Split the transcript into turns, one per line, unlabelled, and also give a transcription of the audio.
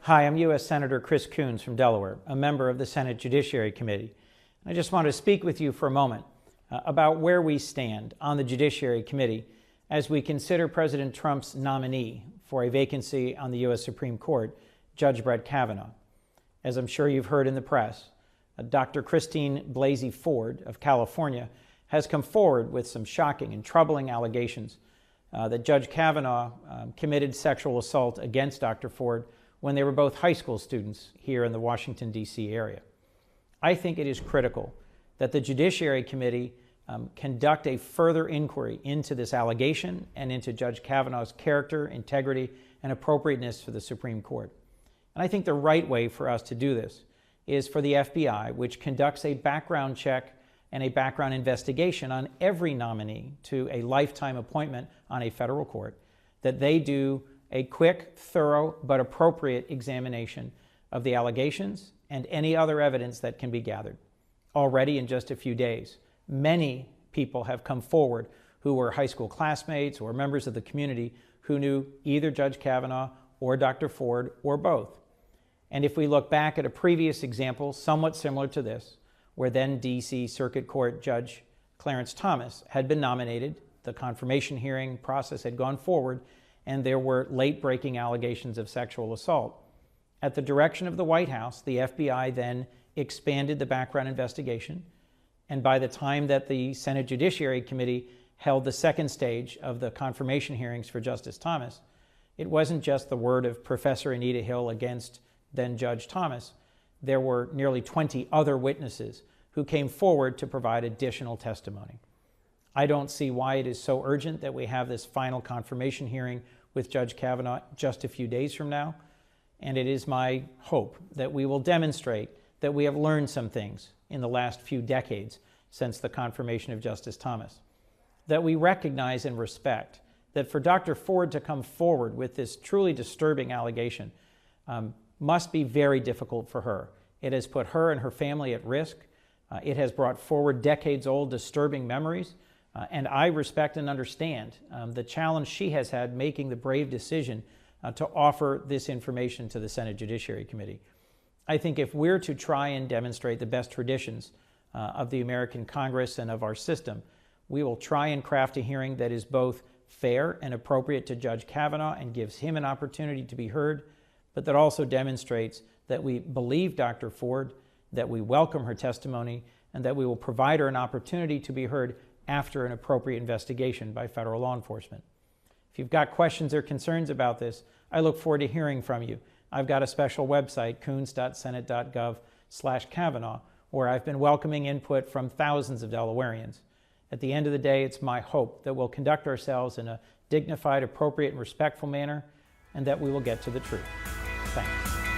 Hi, I'm U.S. Senator Chris Coons from Delaware, a member of the Senate Judiciary Committee. I just want to speak with you for a moment about where we stand on the Judiciary Committee as we consider President Trump's nominee for a vacancy on the U.S. Supreme Court, Judge Brett Kavanaugh. As I'm sure you've heard in the press, Dr. Christine Blasey Ford of California has come forward with some shocking and troubling allegations that Judge Kavanaugh committed sexual assault against Dr. Ford when they were both high school students here in the Washington, D.C. area. I think it is critical that the Judiciary Committee conduct a further inquiry into this allegation and into Judge Kavanaugh's character, integrity, and appropriateness for the Supreme Court. And I think the right way for us to do this is for the FBI, which conducts a background check and a background investigation on every nominee to a lifetime appointment on a federal court, that they do a quick, thorough, but appropriate examination of the allegations and any other evidence that can be gathered. Already in just a few days, many people have come forward who were high school classmates or members of the community who knew either Judge Kavanaugh or Dr. Ford or both. And if we look back at a previous example somewhat similar to this, where then D.C. Circuit Court Judge Clarence Thomas had been nominated, the confirmation hearing process had gone forward, and there were late-breaking allegations of sexual assault. At the direction of the White House, the FBI then expanded the background investigation, and by the time that the Senate Judiciary Committee held the second stage of the confirmation hearings for Justice Thomas, it wasn't just the word of Professor Anita Hill against then Judge Thomas. There were nearly 20 other witnesses who came forward to provide additional testimony. I don't see why it is so urgent that we have this final confirmation hearing with Judge Kavanaugh just a few days from now, and it is my hope that we will demonstrate that we have learned some things in the last few decades since the confirmation of Justice Thomas, that we recognize and respect that for Dr. Ford to come forward with this truly disturbing allegation must be very difficult for her. It has put her and her family at risk. It has brought forward decades-old disturbing memories. And I respect and understand the challenge she has had making the brave decision to offer this information to the Senate Judiciary Committee. I think if we're to try and demonstrate the best traditions of the American Congress and of our system, we will try and craft a hearing that is both fair and appropriate to Judge Kavanaugh and gives him an opportunity to be heard, but that also demonstrates that we believe Dr. Ford, that we welcome her testimony, and that we will provide her an opportunity to be heard after an appropriate investigation by federal law enforcement. If you've got questions or concerns about this, I look forward to hearing from you. I've got a special website, coons.senate.gov/Kavanaugh, where I've been welcoming input from thousands of Delawareans. At the end of the day, it's my hope that we'll conduct ourselves in a dignified, appropriate, and respectful manner, and that we will get to the truth. Thanks.